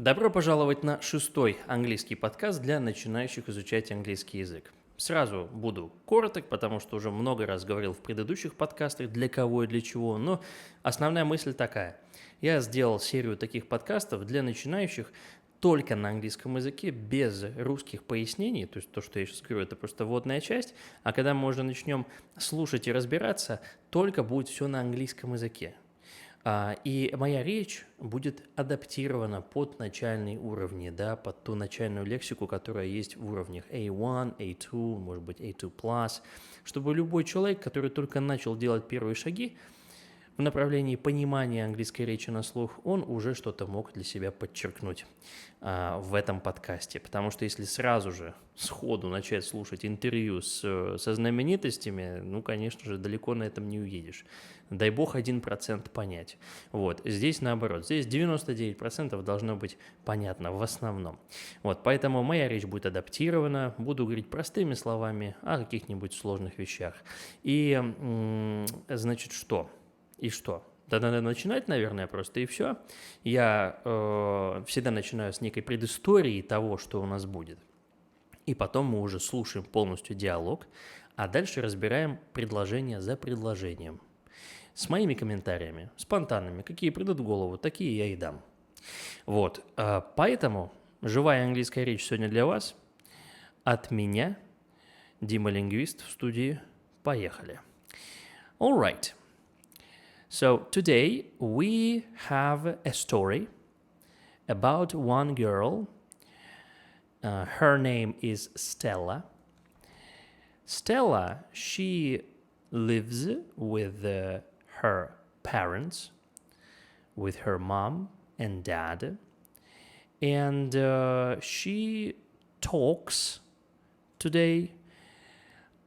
Добро пожаловать на шестой английский подкаст для начинающих изучать английский язык. Сразу буду короток, потому что уже много раз говорил в предыдущих подкастах, для кого и для чего, но основная мысль такая. Я сделал серию таких подкастов для начинающих только на английском языке, без русских пояснений, то есть то, что я сейчас говорю, это просто вводная часть, а когда мы уже начнем слушать и разбираться, только будет все на английском языке. И моя речь будет адаптирована под начальные уровни, да, под ту начальную лексику, которая есть в уровнях A1, A2, может быть A2+, чтобы любой человек, который только начал делать первые шаги в направлении понимания английской речи на слух, он уже что-то мог для себя подчеркнуть в этом подкасте. Потому что если сразу же сходу начать слушать интервью со знаменитостями, ну, конечно же, далеко на этом не уедешь. Дай бог 1% понять. Вот. Здесь наоборот. Здесь 99% должно быть понятно в основном. Вот. Поэтому моя речь будет адаптирована. Буду говорить простыми словами о каких-нибудь сложных вещах. И, значит, что? И что? Да надо начинать, наверное, просто и все. Я всегда начинаю с некой предыстории того, что у нас будет. И потом мы уже слушаем полностью диалог, а дальше разбираем предложение за предложением. С моими комментариями, спонтанными, какие придут в голову, такие я и дам. Вот, поэтому живая английская речь сегодня для вас. От меня, Дима Лингвист в студии. Поехали. All right. So today we have a story about one girl. Her name is Stella. Stella, she lives with her parents, with her mom and dad, and she talks today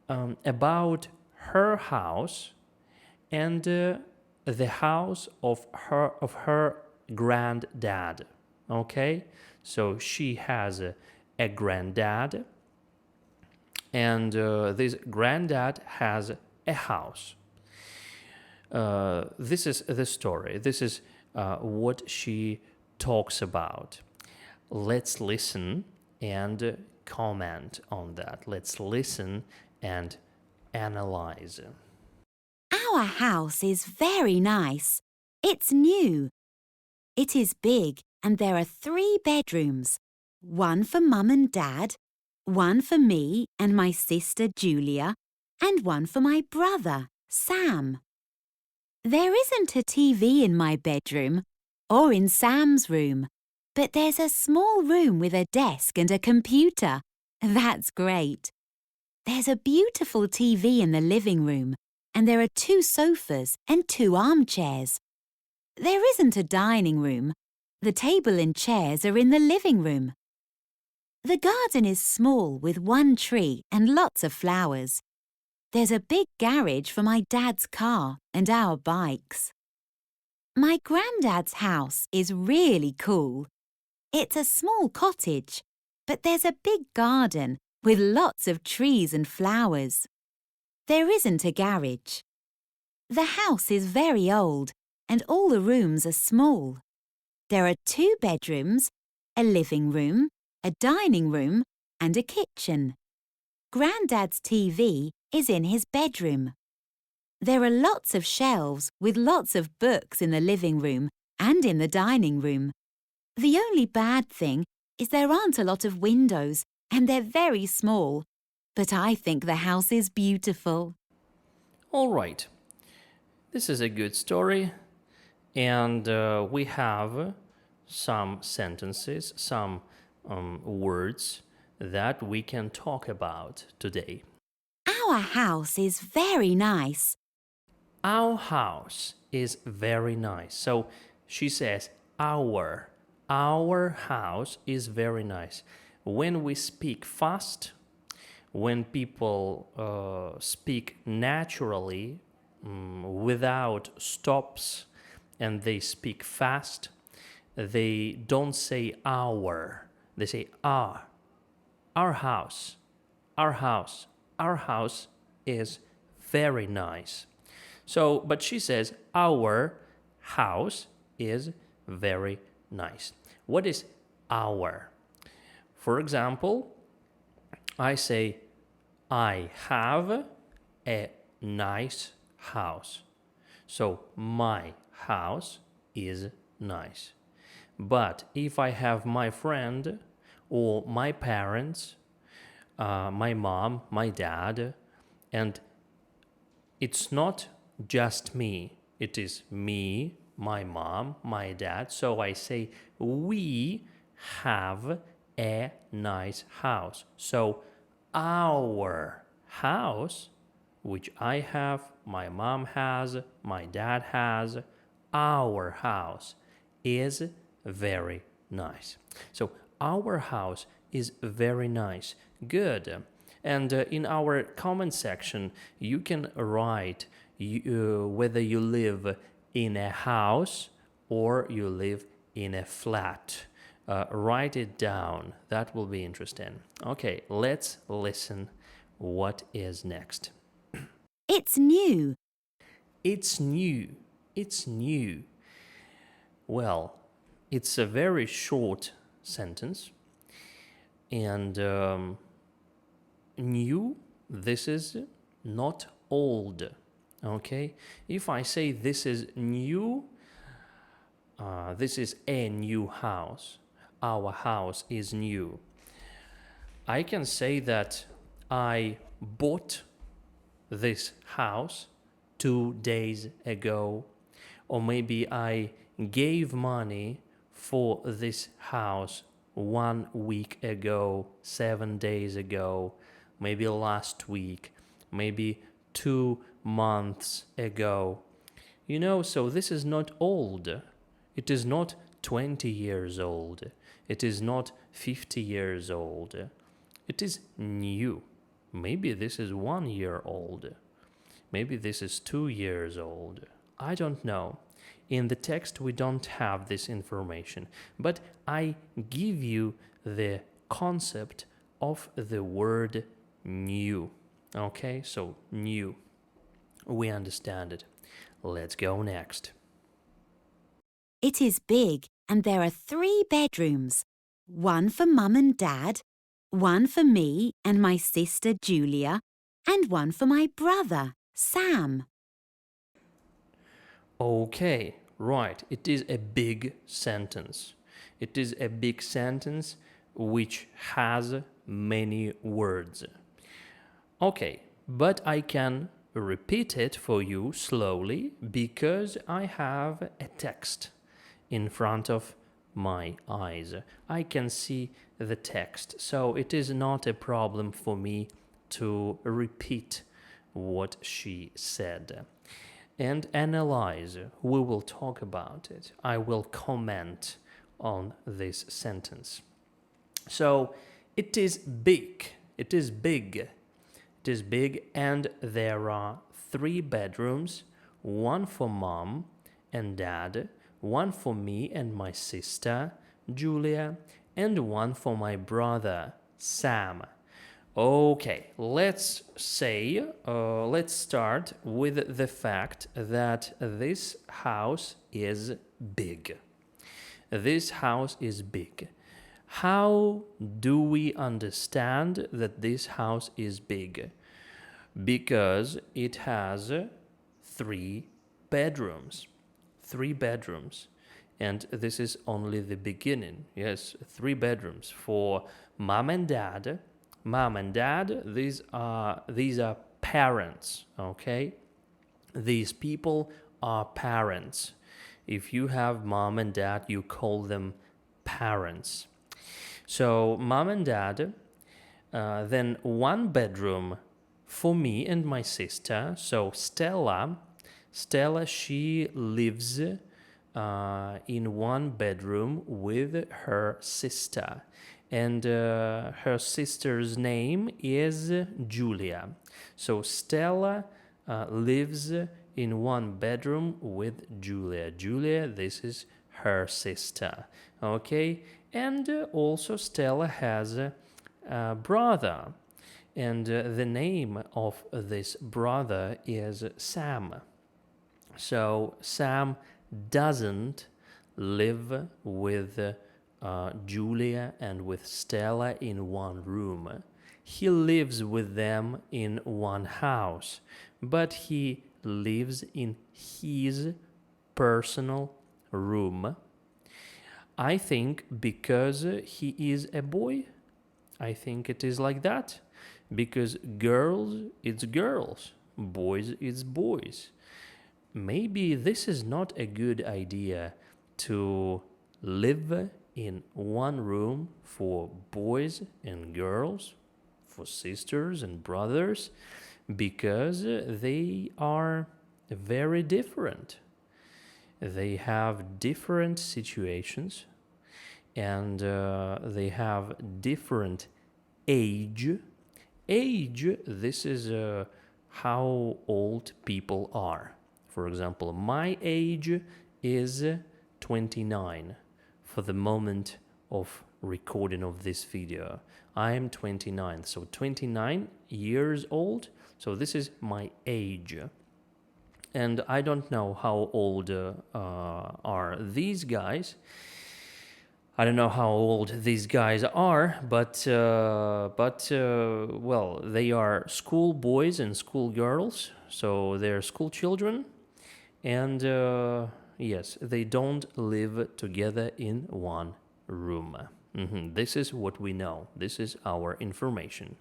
about her house and the house of her granddad. Okay, so she has a granddad, and this granddad has a house. This is the story. This is what she talks about. Let's listen and comment on that. Let's listen and analyze. Our house is very nice. It's new. It is big and there are 3 bedrooms. One for Mum and Dad, one for me and my sister Julia, and one for my brother, Sam. There isn't a TV in my bedroom or in Sam's room, but there's a small room with a desk and a computer. That's great. There's a beautiful TV in the living room, and there are 2 sofas and 2 armchairs. There isn't a dining room. The table and chairs are in the living room. The garden is small with 1 tree and lots of flowers. There's a big garage for my dad's car and our bikes. My granddad's house is really cool. It's a small cottage, but there's a big garden with lots of trees and flowers. There isn't a garage. The house is very old and all the rooms are small. There are 2 bedrooms, a living room, a dining room and a kitchen. Granddad's TV is in his bedroom. There are lots of shelves with lots of books in the living room and in the dining room. The only bad thing is there aren't a lot of windows and they're very small. But I think the house is beautiful. All right. This is a good story. And we have some sentences, some words that we can talk about today. Our house is very nice. Our house is very nice. So she says our house is very nice. When we speak fast, when people speak naturally, without stops, and they speak fast, they don't say our, they say our. Our house, our house, our house is very nice. So, but she says our house is very nice. What is our. For example, I say, I have a nice house. So my house is nice. But if I have my friend or my parents, my mom, my dad, and it's not just me, it is me, my mom, my dad. So I say, we have a nice house. So our house, which I have, my mom has, my dad has, our house is very nice. So our house is very nice. Good. And in our comment section, you can write whether you live in a house or you live in a flat. Write it down. That will be interesting. Okay, let's listen what is next. It's new. It's new. It's new. Well, it's a very short sentence. And new, this is not old. Okay? If I say this is new, this is a new house. Our house is new. I can say that I bought this house 2 days ago, or maybe I gave money for this house 1 week ago, 7 days ago, maybe last week, maybe 2 months ago. You know, so this is not old. It is not 20 years old. It is not 50 years old. It is new. Maybe this is 1 year old. Maybe this is 2 years old. I don't know. In the text, we don't have this information, but I give you the concept of the word new. Okay, so new. We understand it. Let's go next. It is big and there are 3 bedrooms. One for Mum and Dad, one for me and my sister Julia, and one for my brother, Sam. Okay, right. It is a big sentence. It is a big sentence which has many words. Okay, but I can repeat it for you slowly because I have a text in front of my eyes. I can see the text, so it is not a problem for me to repeat what she said and analyze. We will talk about it. I will comment on this sentence. So it is big. It is big. It is big, and there are 3 bedrooms, one for mom and dad, one for me and my sister, Julia, and one for my brother, Sam. Okay, let's start with the fact that this house is big. This house is big. How do we understand that this house is big? Because it has 3 bedrooms. 3 bedrooms. And this is only the beginning. Yes, 3 bedrooms for mom and dad. Mom and dad, these are parents, okay? These people are parents. If you have mom and dad, you call them parents. So mom and dad, then 1 bedroom for me and my sister. So Stella, she lives in 1 bedroom with her sister. And her sister's name is Julia. So Stella lives in 1 bedroom with Julia. Julia, this is her sister. Okay? And also Stella has a brother. And the name of this brother is Sam. So Sam doesn't live with Julia and with Stella in one room. He lives with them in one house, but he lives in his personal room. I think because he is a boy, I think it is like that. Because girls, it's girls, boys, it's boys. Maybe this is not a good idea to live in one room for boys and girls, for sisters and brothers, because they are very different. They have different situations and they have different age. Age, this is how old people are. For example, my age is 29 for the moment of recording of this video. I am 29, so 29 years old. So this is my age. And I don't know how old are these guys. I don't know how old these guys are, but well, they are school boys and school girls, so they're school children, and yes, they don't live together in one room. This is what we know. This is our information.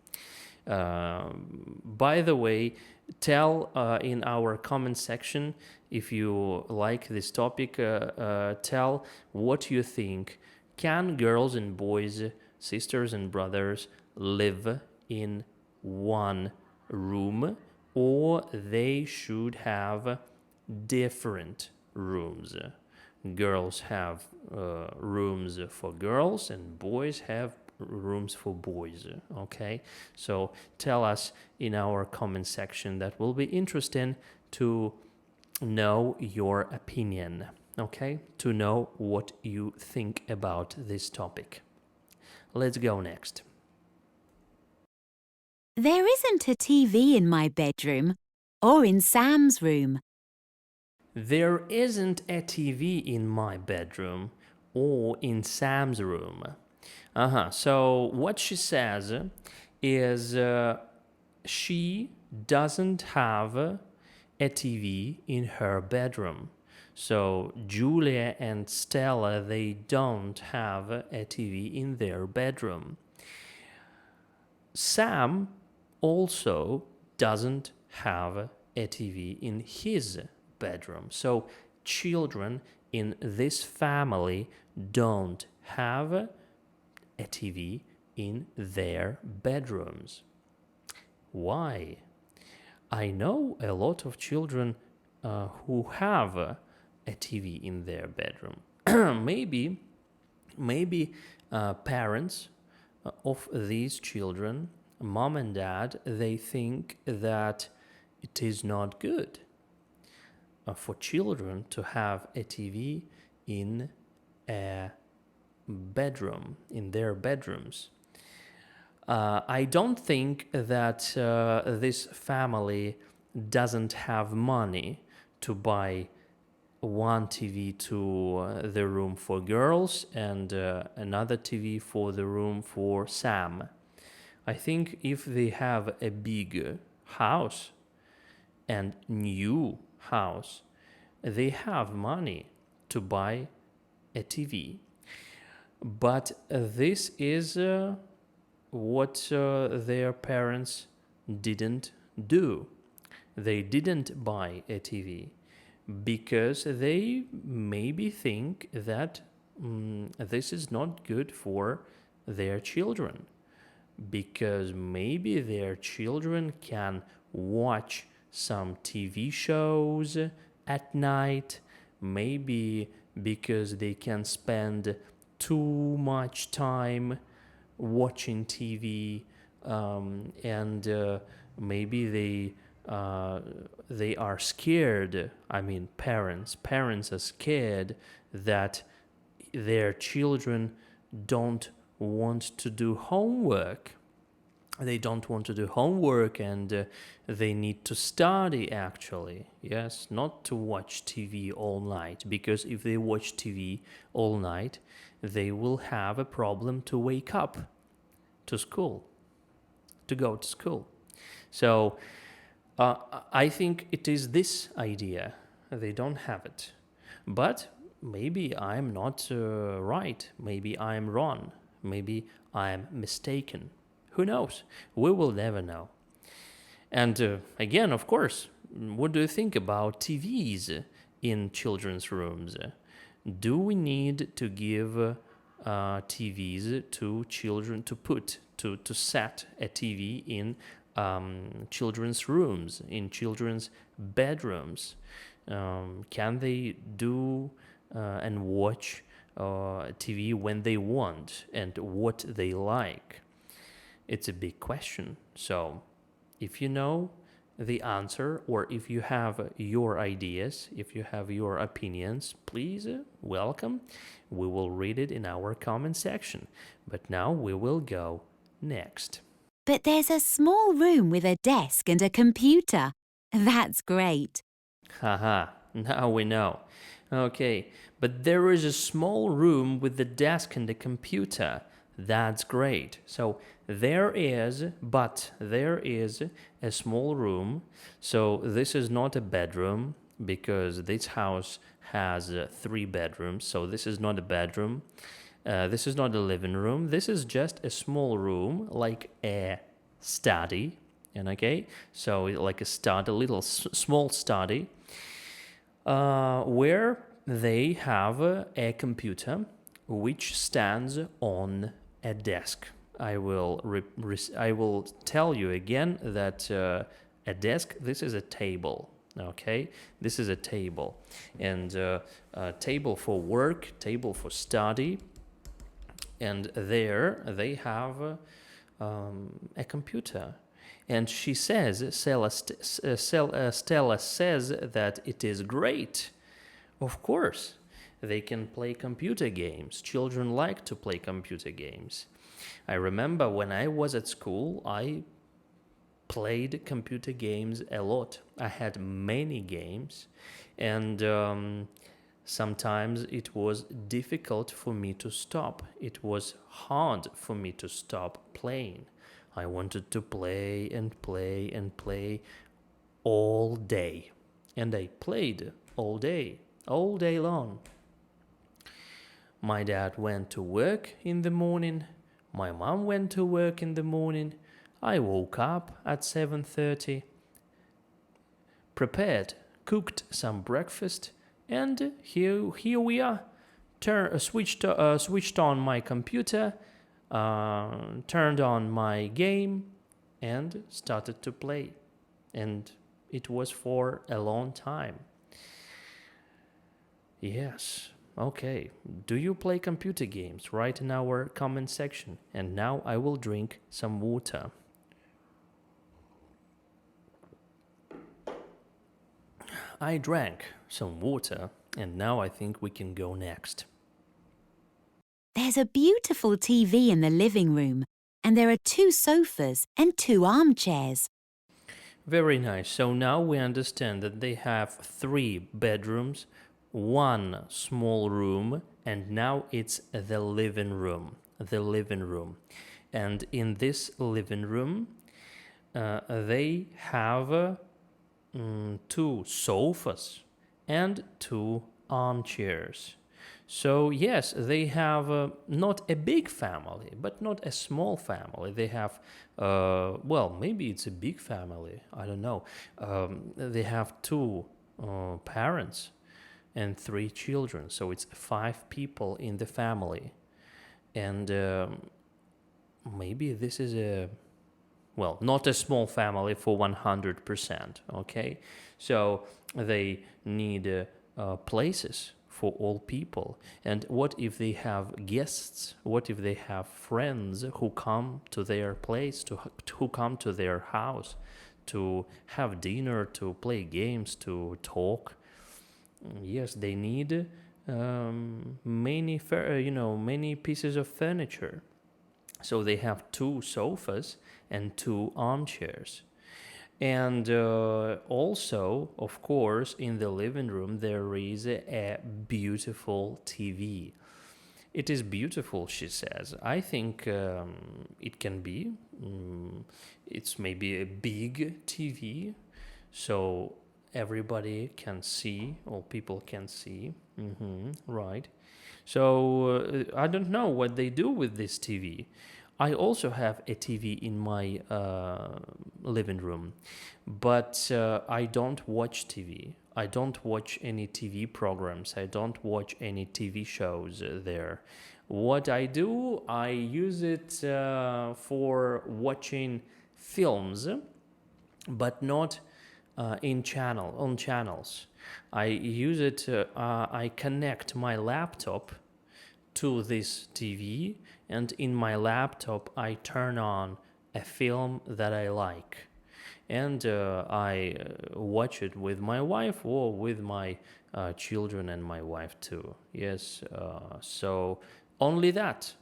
By the way, tell in our comment section if you like this topic. Tell what you think. Can girls and boys, sisters and brothers live in one room, or they should have different rooms? Girls have rooms for girls and boys have rooms for boys. Okay, so tell us in our comment section. That will be interesting to know your opinion. Okay, to know what you think about this topic. Let's go next. There isn't a TV in my bedroom or in Sam's room. There isn't a TV in my bedroom or in Sam's room. So what she says is she doesn't have a TV in her bedroom. So Julia and Stella, they don't have a TV in their bedroom. Sam also doesn't have a TV in his bedroom. So children in this family don't have a TV in their bedrooms. Why? I know a lot of children who have a TV in their bedroom. maybe parents of these children, mom and dad, they think that it is not good for children to have a TV in a bedroom, in their bedrooms. I don't think that this family doesn't have money to buy one TV to the room for girls and another TV for the room for Sam. I think if they have a big house and new house, they have money to buy a TV. But this is what their parents didn't do. They didn't buy a TV because they maybe think that this is not good for their children, because maybe their children can watch some TV shows at night, maybe because they can spend too much time watching TV, and maybe they are scared. I mean, parents are scared that their children don't want to do homework. They don't want to do homework, and they need to study, actually. Yes, not to watch TV all night, because if they watch TV all night, they will have a problem to wake up to school, to go to school. So I think it is this idea. They don't have it. But maybe I'm not right. Maybe I'm wrong. Maybe I'm mistaken. Who knows? We will never know. And again, of course, what do you think about TVs in children's rooms? Do we need to give TVs to children to set a TV in children's rooms, in children's bedrooms? Can they do and watch TV when they want and what they like? It's a big question. So if you know the answer, or if you have your ideas, if you have your opinions, please welcome. We will read it in our comment section. But now we will go next. But there's a small room with a desk and a computer. That's great. Haha, now we know. Okay, but there is a small room with the desk and the computer. That's great. So there is a small room. So this is not a bedroom because this house has 3 bedrooms. So this is not a bedroom. This is not a living room. This is just a small room, like a study. And okay, so like a study, a little small study, where they have a computer which stands on a desk. I will tell you again that a desk, this is a table. Okay, this is a table, and a table for work, table for study, and there they have a computer. And she says, Stella says that it is great. Of course, they can play computer games. Children like to play computer games. I remember when I was at school, I played computer games a lot. I had many games, and sometimes it was difficult for me to stop. It was hard for me to stop playing. I wanted to play and play and play all day. And I played all day long. My dad went to work in the morning. My mom went to work in the morning. I woke up at 7:30, prepared, cooked some breakfast, and here we are. Switched on my computer, turned on my game, and started to play. And it was for a long time. Yes. Okay. Do you play computer games? Write in our comment section. And now I will drink some water. I drank some water, and now I think we can go next. There's a beautiful TV in the living room, and there are 2 sofas and 2 armchairs. Very nice. So now we understand that they have 3 bedrooms, 1 small room, and now it's the living room. The living room. And in this living room, they have 2 sofas and 2 armchairs. So yes, they have not a big family, but not a small family. They have, well, maybe it's a big family. I don't know. They have 2 parents and 3 children. So it's 5 people in the family. And maybe this is a, well, not a small family for 100%, okay? So they need places for all people. And what if they have guests? What if they have friends who come to their place, who come to their house to have dinner, to play games, to talk? Yes, they need many pieces of furniture. So they have 2 sofas and 2 armchairs. And also, of course, in the living room, there is a beautiful TV. It is beautiful, she says. I think it can be. It's maybe a big TV, so everybody can see, or people can see. Right. So I don't know what they do with this TV. I also have a TV in my living room, but I don't watch TV. I don't watch any TV programs. I don't watch any TV shows there. What I do, I use it for watching films, but not on channels. I use it. I connect my laptop to this TV, and in my laptop I turn on a film that I like, and I watch it with my wife or with my children and my wife too. Yes, so only that.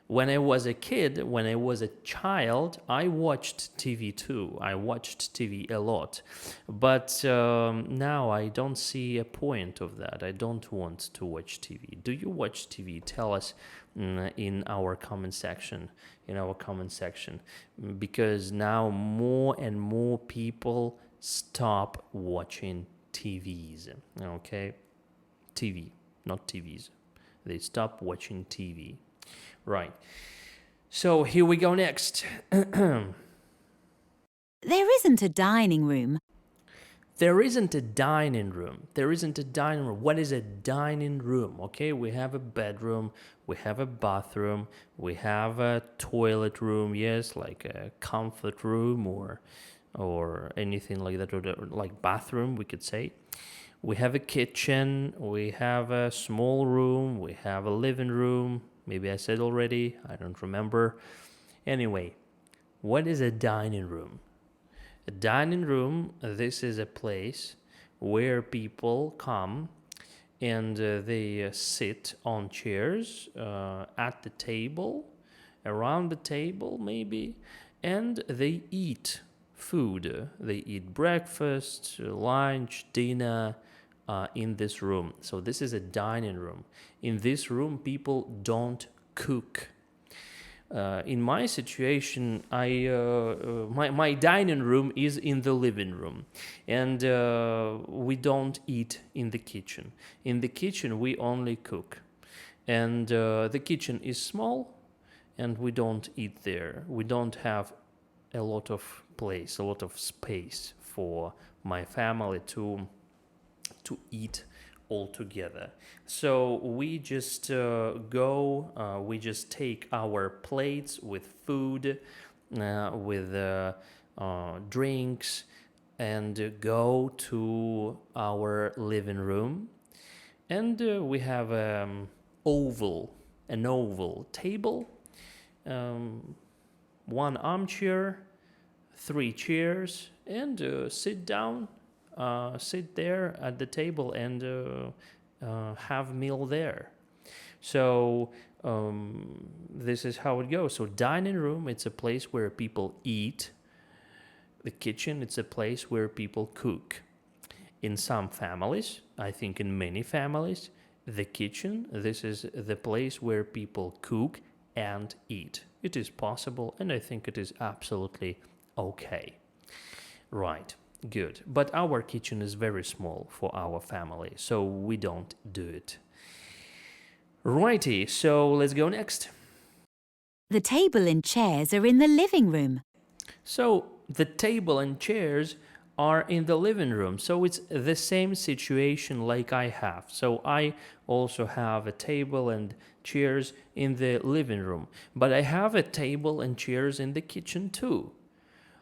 When I was a kid, when I was a child, I watched TV too. I watched TV a lot. But now I don't see a point of that. I don't want to watch TV. Do you watch TV? Tell us in our comment section. Because now more and more people stop watching TVs. Okay? TV, not TVs. They stop watching TV. Right. So here we go next. There isn't a dining room. There isn't a dining room. There isn't a dining room. What is a dining room? Okay, we have a bedroom, we have a bathroom, we have a toilet room, yes, like a comfort room or anything like that, or like bathroom, we could say. We have a kitchen, we have a small room, we have a living room. Maybe I said already, I don't remember. Anyway, what is a dining room? A dining room, this is a place where people come and they sit on chairs at the table, around the table maybe, and they eat food. They eat breakfast, lunch, dinner, in this room. So this is a dining room. In this room, people don't cook. In my situation, my dining room is in the living room, and we don't eat in the kitchen. In the kitchen, we only cook, and the kitchen is small, and we don't eat there. We don't have a lot of place, a lot of space for my family to eat all together. So we just we just take our plates with food, with drinks, and go to our living room. And we have an oval table, one armchair, 3 chairs, and sit there at the table and have meal there. So this is how it goes. So dining room, it's a place where people eat. The kitchen, it's a place where people cook. In some families, I think in many families, the kitchen, this is the place where people cook and eat. It is possible, and I think it is absolutely okay. Right. Good. But our kitchen is very small for our family, so we don't do it. Righty, so let's go next. The table and chairs are in the living room. So the table and chairs are in the living room. So it's the same situation like I have. So I also have a table and chairs in the living room. But I have a table and chairs in the kitchen too.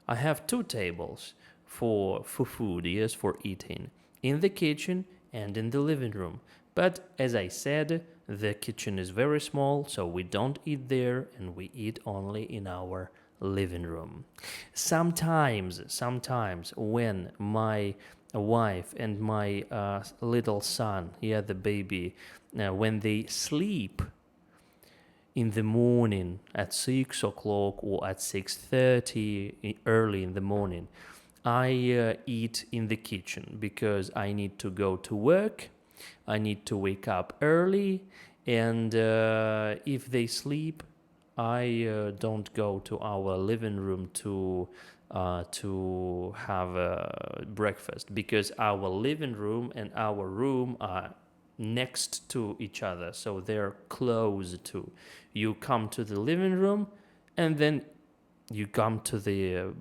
I have 2 tables for food, yes, for eating, in the kitchen and in the living room. But as I said, the kitchen is very small, so we don't eat there, and we eat only in our living room. Sometimes when my wife and my little son, the baby, when they sleep in the morning at 6 o'clock or at 6:30 early in the morning, I eat in the kitchen because I need to go to work. I need to wake up early, And if they sleep, I don't go to our living room to have breakfast, because our living room and our room are next to each other, so they're close to. You come to the living room, and then you come to the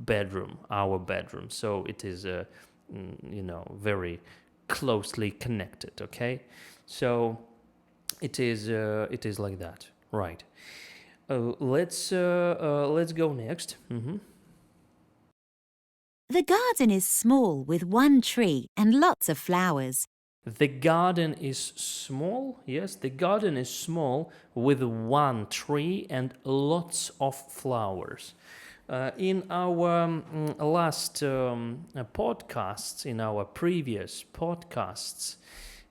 bedroom, our bedroom. So it is, very closely connected. Okay, so it is like that, right? Let's go next. The garden is small with one tree and lots of flowers. The garden is small. Yes, the garden is small with one tree and lots of flowers. In our last podcasts, in our previous podcasts,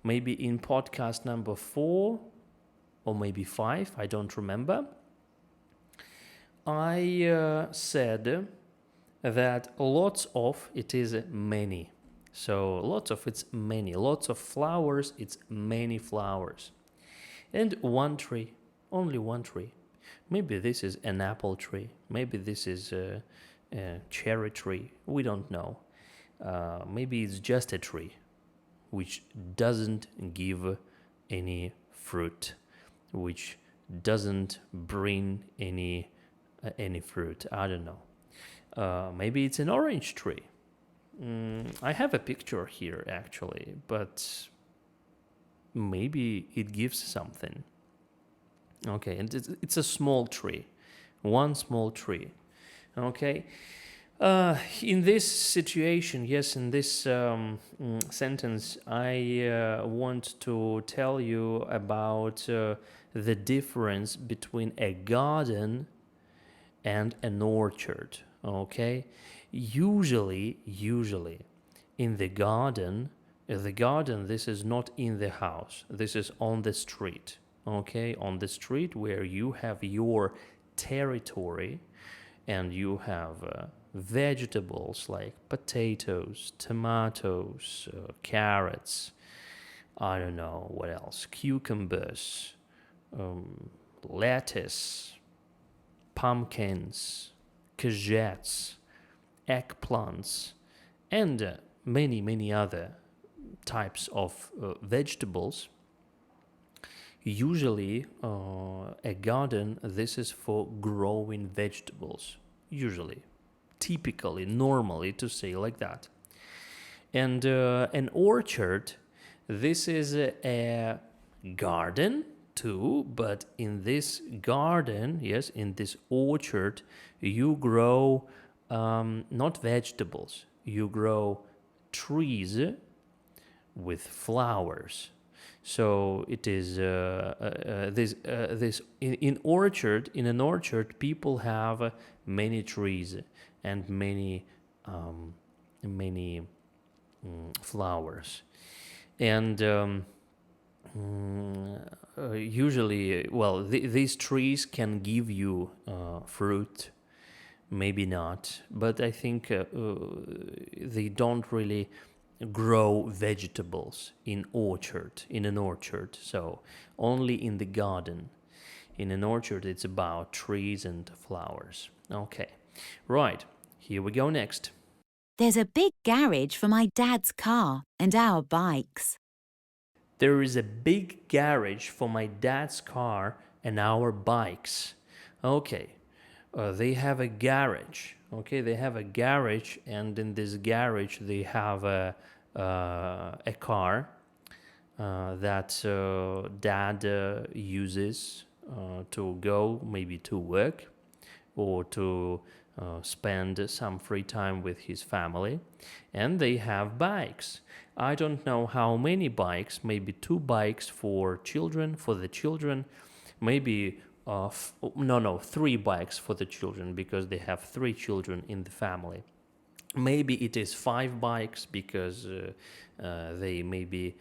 maybe in podcast number 4 or maybe 5, I don't remember, I said that lots of, it is many. So lots of, it's many. Lots of flowers, it's many flowers. And one tree, only one tree. Maybe this is an apple tree. Maybe this is a cherry tree. We don't know. Maybe it's just a tree which doesn't give any fruit, which doesn't bring any fruit. I don't know. Maybe it's an orange tree. I have a picture here actually, but maybe it gives something. Okay, and it's a small tree, one small tree. Okay, in this situation, yes, in this sentence, I want to tell you about the difference between a garden and an orchard. Okay, usually in the garden, this is not in the house, this is on the street. Okay, on the street where you have your territory and you have vegetables like potatoes, tomatoes, carrots, I don't know what else, cucumbers, lettuce, pumpkins, courgettes, eggplants, and many other types of vegetables. Usually, a garden, this is for growing vegetables. Usually, typically, normally, to say like that. And an orchard, this is a garden too, but in this garden, yes, in this orchard, you grow not vegetables, you grow trees with flowers. So it is this in orchard. In an orchard, people have many trees and many flowers, and usually, well, these trees can give you fruit, maybe not, but I think they don't really grow vegetables in an orchard, so only in the garden. In an orchard, it's about trees and flowers. Okay, right, here we go next. There's a big garage for my dad's car and our bikes. There is a big garage for my dad's car and our bikes. Okay, they have a garage. Okay, they have a garage, and in this garage they have a car that dad uses to go maybe to work or to spend some free time with his family. And they have bikes. I don't know how many bikes, maybe 2 bikes for the children, maybe 3 bikes for the children, because they have 3 children in the family. Maybe it is 5 bikes because they maybe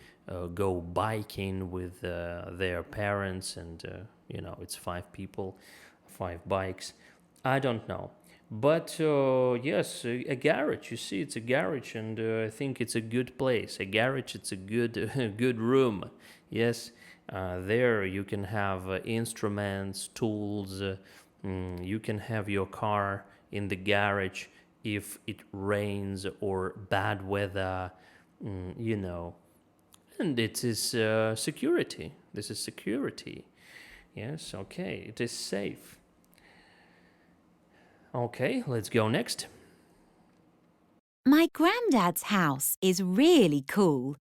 go biking with their parents, and it's 5 people, 5 bikes. I don't know. But yes, a garage. You see, it's a garage, and I think it's a good place. A garage, it's a good good room. Yes, There you can have instruments, tools. You can have your car in the garage if it rains or bad weather, you know. And it is security. This is security. Yes, okay, it is safe. Okay, let's go next. My granddad's house is really cool.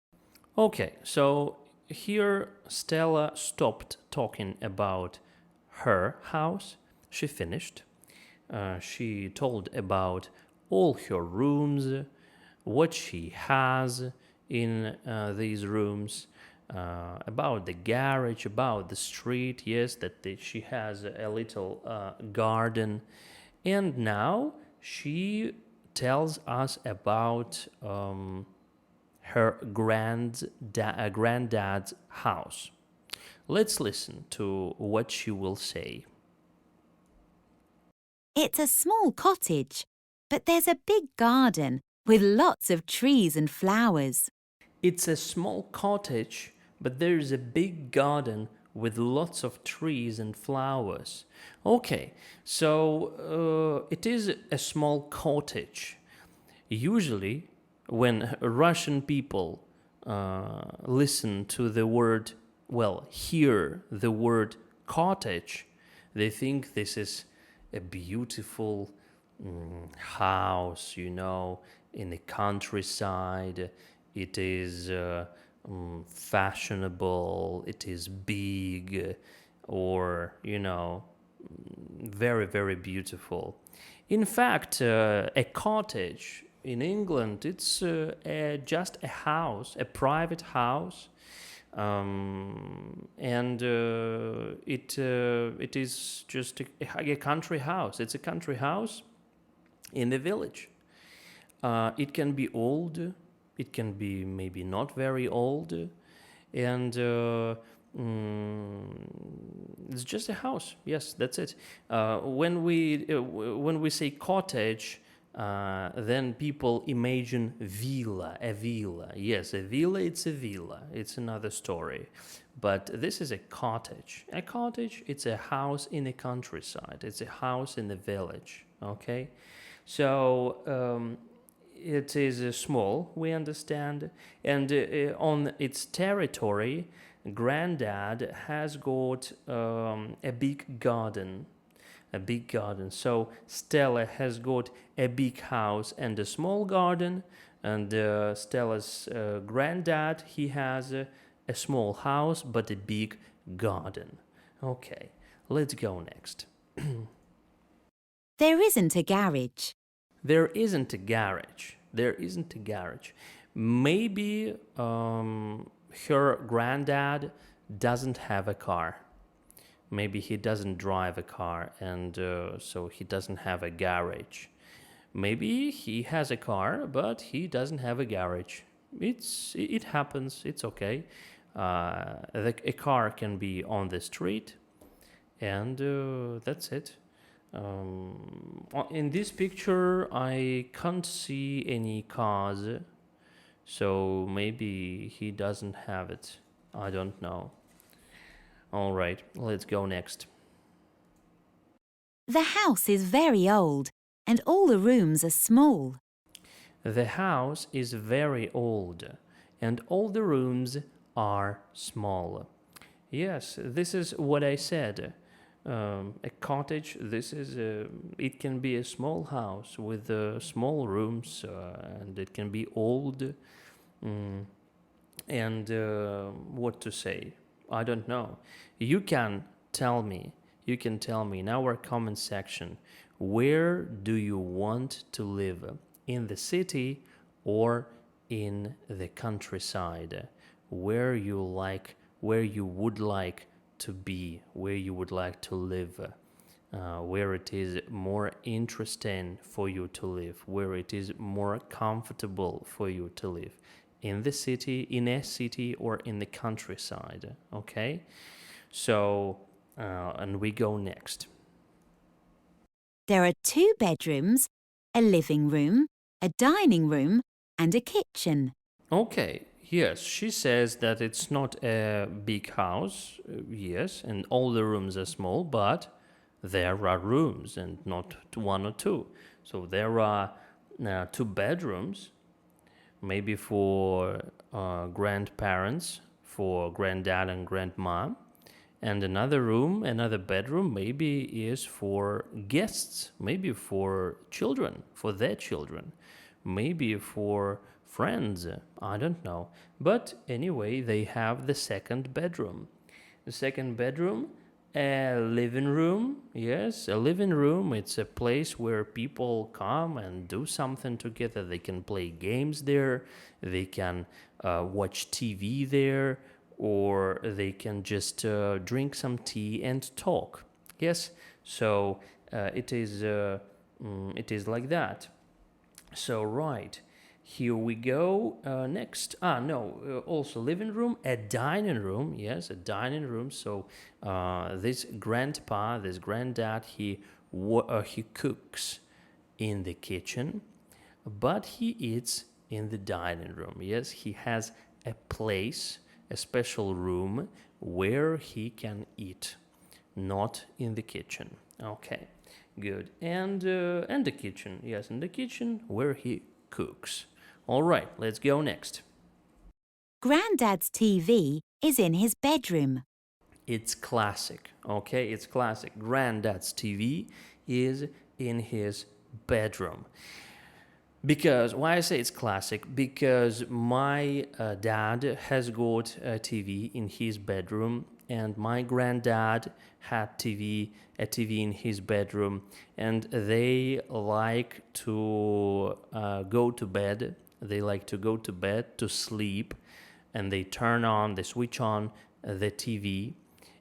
Okay, so here Stella stopped talking about her house. She finished. She told about all her rooms, what she has in these rooms, about the garage, about the street. Yes, that she has a little garden. And now she tells us about her granddad's house. Let's listen to what she will say. It's a small cottage, but there's a big garden with lots of trees and flowers. It's a small cottage, but there is a big garden with lots of trees and flowers. Okay, so it is a small cottage. Usually, when Russian people listen to the word, well, hear the word cottage, they think this is a beautiful house, in the countryside. It is fashionable, it is big, or, very, very beautiful. In fact, a cottage in England, it's just a house, a private house, and it is just a country house. It's a country house in the village. It can be old, it can be maybe not very old, and it's just a house. Yes, that's it. When we say cottage, then people imagine villa, a villa. Yes, a villa, it's a villa. It's another story. But this is a cottage. A cottage, it's a house in the countryside. It's a house in the village, okay? So it is small, we understand. And on its territory, Granddad has got a big garden. A big garden. So Stella has got a big house and a small garden, and Stella's granddad, he has a small house but a big garden. Okay, let's go next. There isn't a garage. There isn't a garage. There isn't a garage. Maybe her granddad doesn't have a car. Maybe he doesn't drive a car, and so he doesn't have a garage. Maybe he has a car, but he doesn't have a garage. It happens. It's okay. A car can be on the street, and that's it. In this picture, I can't see any cars, so maybe he doesn't have it. I don't know. All right, let's go next. The house is very old and all the rooms are small. The house is very old and all the rooms are small. Yes, this is what I said. A cottage, it can be a small house with small rooms, and it can be old. And what to say? I don't know. You can tell me in our comment section, where do you want to live? In the city or in the countryside? Where you would like to be, where you would like to live, where it is more interesting for you to live, where it is more comfortable for you to live. In a city or in the countryside, okay? So, and we go next. There are 2 bedrooms, a living room, a dining room, and a kitchen. Okay, Yes, she says that it's not a big house, yes, and all the rooms are small, but there are rooms and not one or two. So there are two bedrooms, maybe for grandparents, for granddad and grandma, and another room, another bedroom, maybe is for guests, maybe for children, for their children, maybe for friends, I don't know. But anyway, they have the second bedroom. The second bedroom, a living room. Yes, a living room. It's a place where people come and do something together. They can play games there, they can watch TV there, or they can just drink some tea and talk. Yes, so it is like that. So right, here we go. Next, also living room, a dining room. Yes, a dining room. So this grandpa, this granddad, he cooks in the kitchen, but he eats in the dining room. Yes, he has a place, a special room where he can eat, not in the kitchen. Okay, good. And the kitchen, yes, in the kitchen where he cooks. All right, let's go next. Grandad's TV is in his bedroom. It's classic, okay? It's classic. Granddad's TV is in his bedroom. Because, why I say it's classic? Because my dad has got a TV in his bedroom, and my granddad had a TV in his bedroom, and they like to go to bed. They like to go to bed to sleep, and they switch on the TV,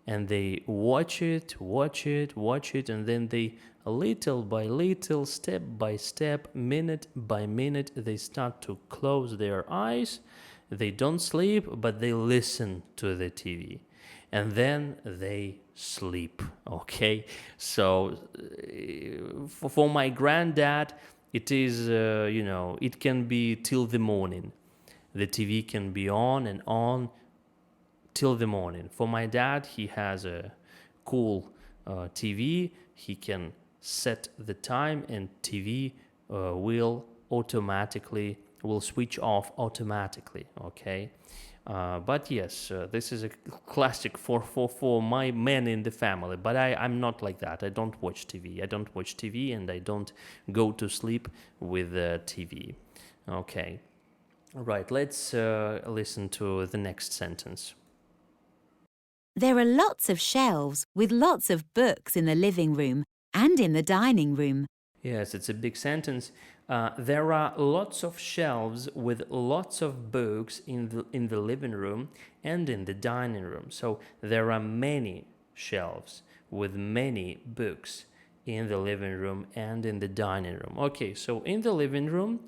and they watch it, and then they little by little, step by step, minute by minute, they start to close their eyes. They don't sleep, but they listen to the TV. And then they sleep, okay? So for my granddad, it is, it can be till the morning. The TV can be on and on till the morning. For my dad, he has a cool TV. He can set the time, and TV will switch off automatically. Okay, but yes, this is a classic for my men in the family. But I'm not like that. I don't watch TV. And I don't go to sleep with TV. Okay, right. Let's listen to the next sentence. There are lots of shelves with lots of books in the living room and in the dining room. Yes, it's a big sentence. There are lots of shelves with lots of books in the living room and in the dining room. So there are many shelves with many books in the living room and in the dining room. Okay, so in the living room,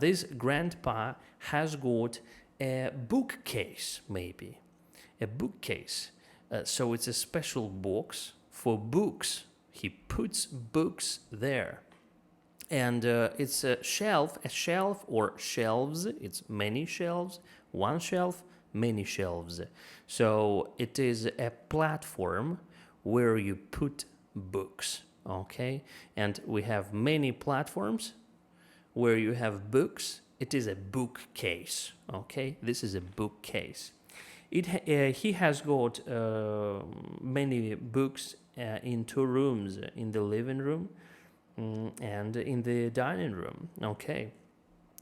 this grandpa has got a bookcase, maybe. A bookcase. So it's a special box for books. He puts books there. And it's a shelf or shelves. It's many shelves, one shelf, many shelves. So it is a platform where you put books, okay? And we have many platforms where you have books. It is a bookcase, okay? This is a bookcase. He has got many books in two rooms, in the living room and in the dining room. Okay,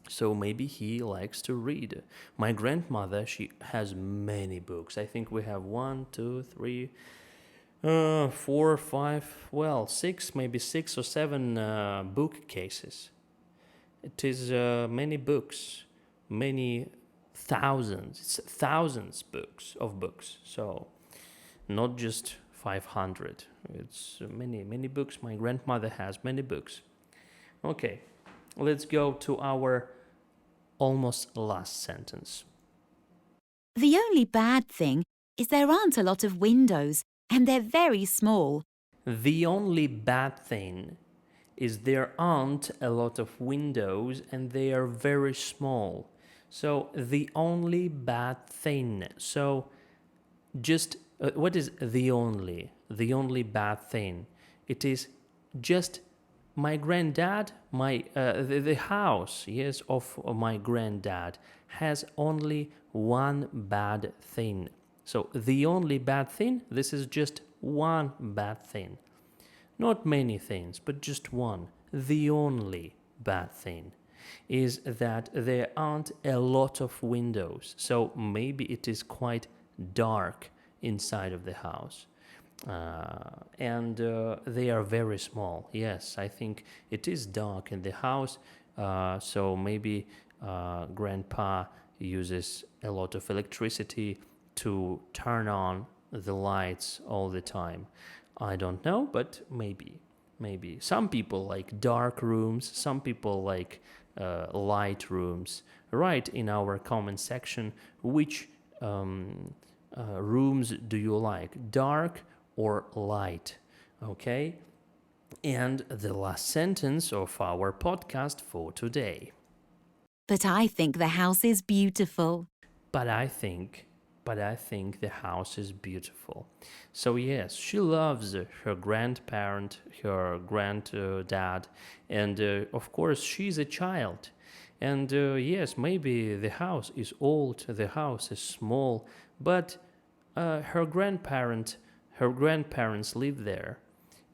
so maybe he likes to read. My grandmother, she has many books. I think we have 1, 2, 3, 4, 5, well, 6, maybe 6 or 7 bookcases. It is many books, many thousands. It's thousands of books. So not just 500. It's many books. My grandmother has many books. Okay, let's go to our almost last sentence. The only bad thing is there aren't a lot of windows and they're very small. The only bad thing is there aren't a lot of windows and they are very small. So the only bad thing. So just what is the only bad thing? It is just my granddad, the house, yes, of my granddad has only one bad thing. So the only bad thing, this is just one bad thing. Not many things, but just one. The only bad thing is that there aren't a lot of windows, so maybe it is quite dark inside of the house. And they are very small. Yes, I think it is dark in the house, so maybe grandpa uses a lot of electricity to turn on the lights all the time. I don't know, but maybe. Maybe. Some people like dark rooms, some people like light rooms. Write in our comment section which rooms do you like, dark or light, okay? And the last sentence of our podcast for today. But I think the house is beautiful. But I think the house is beautiful. So yes, she loves her grandparent, her granddad, and of course she's a child. And yes, maybe the house is old, the house is small, but her grandparents live there,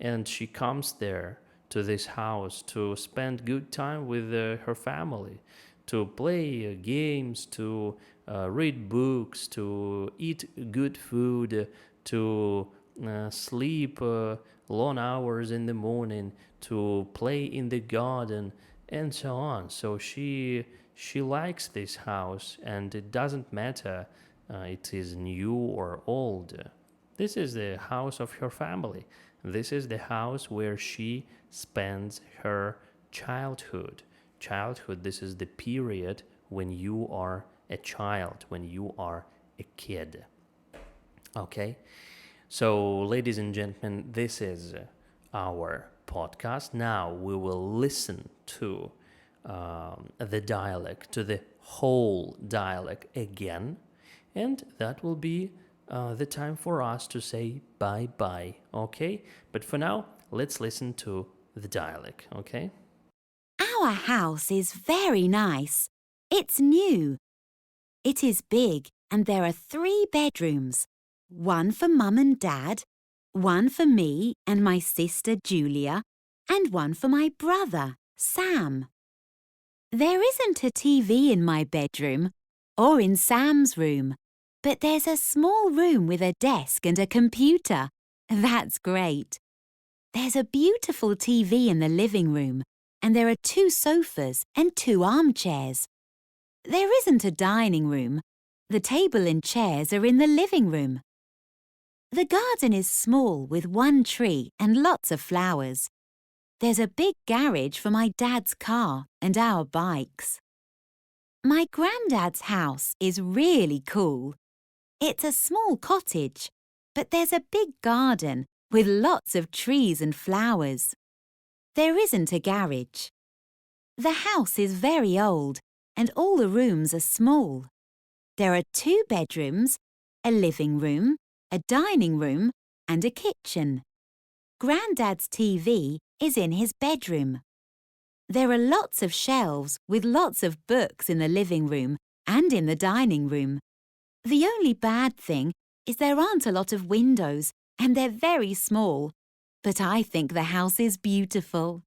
and she comes there to this house to spend good time with her family, to play games, to read books, to eat good food, to sleep long hours in the morning, to play in the garden, and so on. So she likes this house, and it doesn't matter it is new or old. This is the house of her family. This is the house where she spends her childhood. Childhood, this is the period when you are a child, when you are a kid. Okay? So, ladies and gentlemen, this is our podcast. Now we will listen to the dialect, to the whole dialect again, and that will be the time for us to say bye-bye, okay? But for now, let's listen to the dialect, okay? Our house is very nice. It's new. It is big and there are 3 bedrooms. One for Mum and Dad, one for me and my sister Julia, and one for my brother, Sam. There isn't a TV in my bedroom or in Sam's room, but there's a small room with a desk and a computer. That's great. There's a beautiful TV in the living room, and there are 2 sofas and 2 armchairs. There isn't a dining room. The table and chairs are in the living room. The garden is small with 1 tree and lots of flowers. There's a big garage for my dad's car and our bikes. My granddad's house is really cool. It's a small cottage, but there's a big garden with lots of trees and flowers. There isn't a garage. The house is very old and all the rooms are small. There are 2 bedrooms, a living room, a dining room and a kitchen. Granddad's TV is in his bedroom. There are lots of shelves with lots of books in the living room and in the dining room. The only bad thing is there aren't a lot of windows and they're very small. But I think the house is beautiful.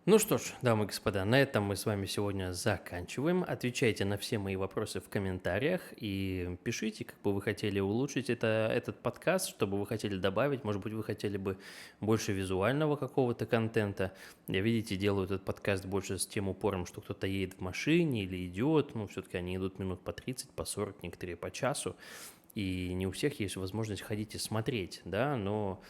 Ну что ж, дамы и господа, на этом мы с вами сегодня заканчиваем. Отвечайте на все мои вопросы в комментариях и пишите, как бы вы хотели улучшить этот подкаст, что бы вы хотели добавить. Может быть, вы хотели бы больше визуального какого-то контента. Я, видите, делаю этот подкаст больше с тем упором, что кто-то едет в машине или идет. Ну, все-таки они идут минут по 30, по 40, некоторые по часу. И не у всех есть возможность ходить и смотреть, да, но...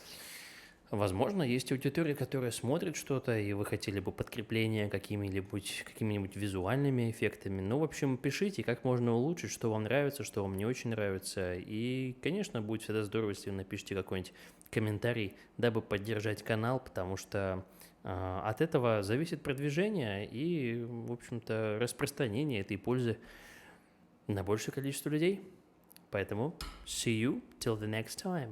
Возможно, есть аудитория, которая смотрит что-то, и вы хотели бы подкрепления какими-нибудь визуальными эффектами. Ну, в общем, пишите, как можно улучшить, что вам нравится, что вам не очень нравится. И, конечно, будет всегда здорово, если вы напишите какой-нибудь комментарий, дабы поддержать канал, потому что от этого зависит продвижение и, в общем-то, распространение этой пользы на большее количество людей. Поэтому see you till the next time.